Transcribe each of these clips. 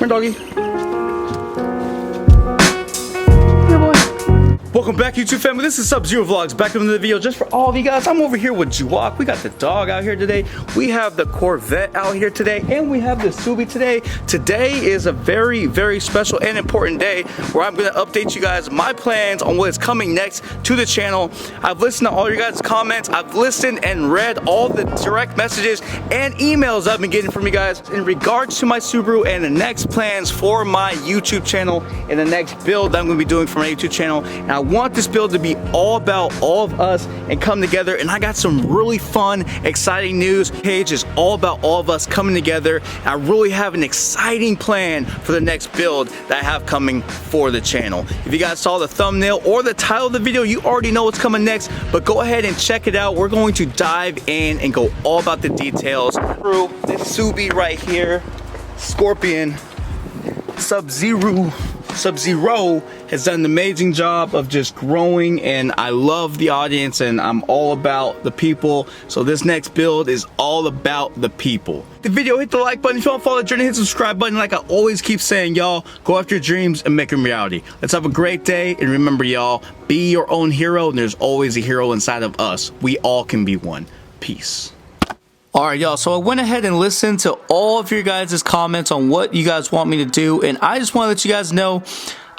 Doggy. Welcome back, YouTube family. This is Sub-Zero Vlogs, back in the video just for all of you guys. I'm over here with Juwak. We got the dog out here today. We have the Corvette out here today, and we have the Subi today. Today is a very, very special and important day where I'm going to update you guys my plans on what is coming next to the channel. I've listened to all your guys' comments. I've listened and read all the direct messages and emails I've been getting from you guys in regards to my Subaru and the next plans for my YouTube channel and the next build that I'm going to be doing for my YouTube channel. And I want this build to be all about all of us and come together, and I got some really fun, exciting news. Page is all about all of us coming together. I really have an exciting plan for the next build that I have coming for the channel. If you guys saw the thumbnail or the title of the video, you already know what's coming next, but go ahead and check it out. We're going to dive in and go all about the details through this Subi right here, Scorpion. Sub-Zero has done an amazing job of just growing, and I love the audience, and I'm all about the people. So this next build is all about the people. The video, hit the like button. If you want to follow the journey, hit the subscribe button. Like I always keep saying, y'all, go after your dreams and make them reality. Let's have a great day, and remember, y'all, be your own hero, and there's always a hero inside of us. We all can be one. Peace. Alright y'all, so I went ahead and listened to all of your guys' comments on what you guys want me to do, and I just want to let you guys know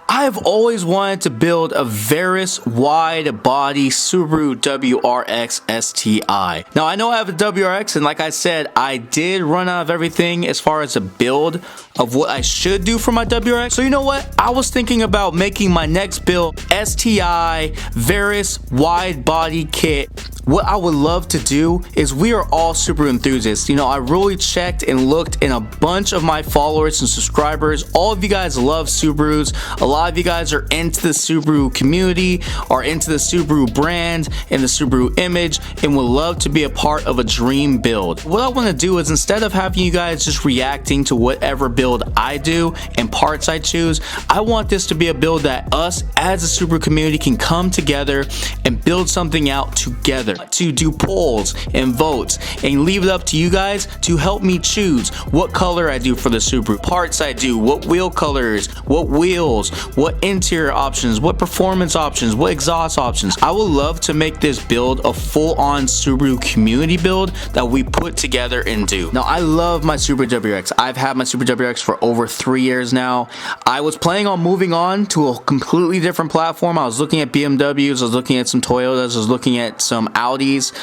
I've always wanted to build a Veris wide body Subaru WRX STI. Now I know I have a WRX, and like I said, I did run out of everything as far as a build of what I should do for my WRX. So you know what? I was thinking about making my next build STI Veris wide body kit. What I would love to do is, we are all Subaru enthusiasts. You know, I really checked and looked in a bunch of my followers and subscribers. All of you guys love Subarus. A lot of you guys are into the Subaru community, are into the Subaru brand and the Subaru image, and would love to be a part of a dream build. What I want to do is, instead of having you guys just reacting to whatever build I do and parts I choose, I want this to be a build that us as a Subaru community can come together and build something out together. To do polls and votes and leave it up to you guys to help me choose what color I do for the Subaru, parts I do, what wheel colors, what wheels, what interior options, what performance options, what exhaust options. I would love to make this build a full-on Subaru community build that we put together and do. Now I love my Subaru WRX. I've had my Subaru WRX for over 3 years now. I was planning on moving on to a completely different platform. I was looking at BMWs, I was looking at some Toyotas, I was looking at some Audis,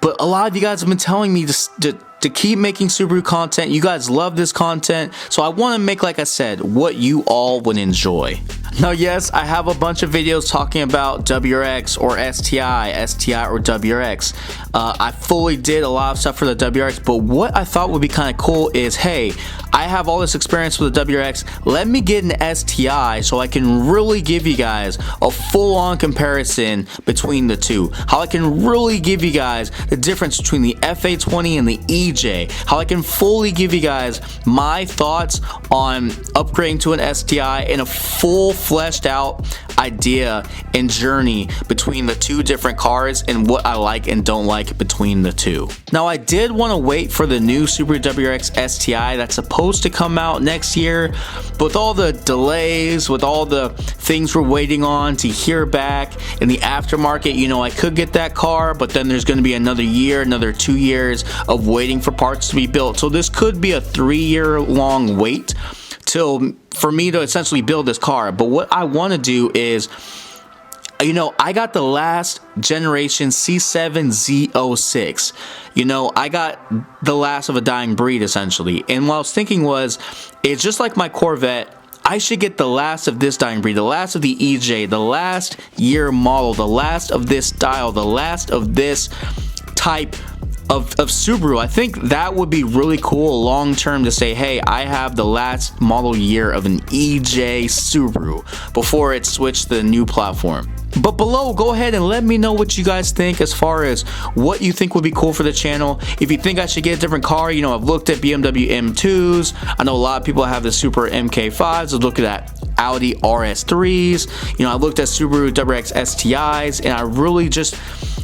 but a lot of you guys have been telling me to keep making Subaru content. You guys love this content, so I want to make, like I said, what you all would enjoy. Now, yes, I have a bunch of videos talking about WRX or STI, STI or WRX. I fully did a lot of stuff for the WRX, but what I thought would be kind of cool is, hey, I have all this experience with the WRX. Let me get an STI so I can really give you guys a full-on comparison between the two. How I can really give you guys the difference between the FA20 and the EJ. How I can fully give you guys my thoughts on upgrading to an STI and a full fleshed out idea and journey between the two different cars and what I like and don't like between the two. Now, I did want to wait for the new Subaru WRX STI that's supposed to come out next year, but with all the delays, with all the things we're waiting on to hear back in the aftermarket, you know, I could get that car, but then there's going to be another year, another 2 years of waiting for parts to be built. So this could be a 3-year long wait for me to essentially build this car. But what I want to do is, you know, I got the last generation C7 Z06. You know, I got the last of a dying breed essentially. And what I was thinking was, it's just like my Corvette, I should get the last of this dying breed, the last of the EJ, the last year model, the last of this style, the last of this type of Subaru. I think that would be really cool long term to say, hey, I have the last model year of an EJ Subaru before it switched to the new platform. But below, go ahead and let me know what you guys think as far as what you think would be cool for the channel. If you think I should get a different car, you know, I've looked at BMW M2s. I know a lot of people have the Super MK5s. I've looked at Audi RS3s. You know, I looked at Subaru WRX STIs, and I really just,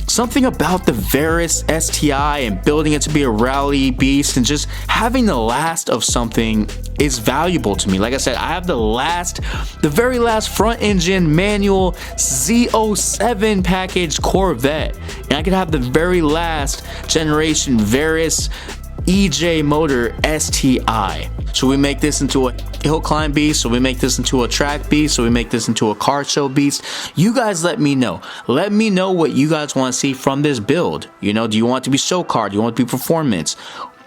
something about the Veris STI and building it to be a rally beast and just having the last of something is valuable to me. Like I said, I have the very last front engine manual Z07 packaged Corvette, and I could have the very last generation Veris EJ motor STI. Should we make this into a hill climb beast? Should we make this into a track beast? Should we make this into a car show beast? You guys let me know. Let me know what you guys want to see from this build. You know, do you want it to be show car? Do you want it to be performance?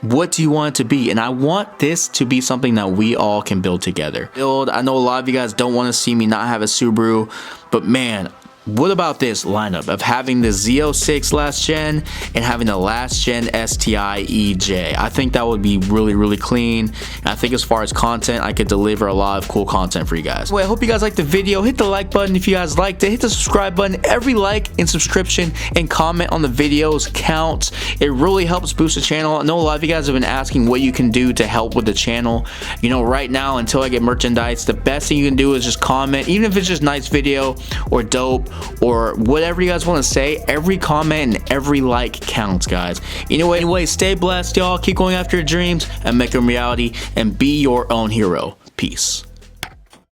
What do you want it to be? And I want this to be something that we all can build together. I know a lot of you guys don't want to see me not have a Subaru, but man, what about this lineup of having the Z06 last gen and having the last gen STI EJ? I think that would be really, really clean. And I think as far as content, I could deliver a lot of cool content for you guys. Well, I hope you guys liked the video. Hit the like button if you guys liked it. Hit the subscribe button. Every like and subscription and comment on the videos counts. It really helps boost the channel. I know a lot of you guys have been asking what you can do to help with the channel. You know, right now, until I get merchandise, the best thing you can do is just comment. Even if it's just nice video or dope, or whatever you guys want to say, every comment and every like counts, guys. Anyway, stay blessed, y'all. Keep going after your dreams and make them reality, and be your own hero. Peace.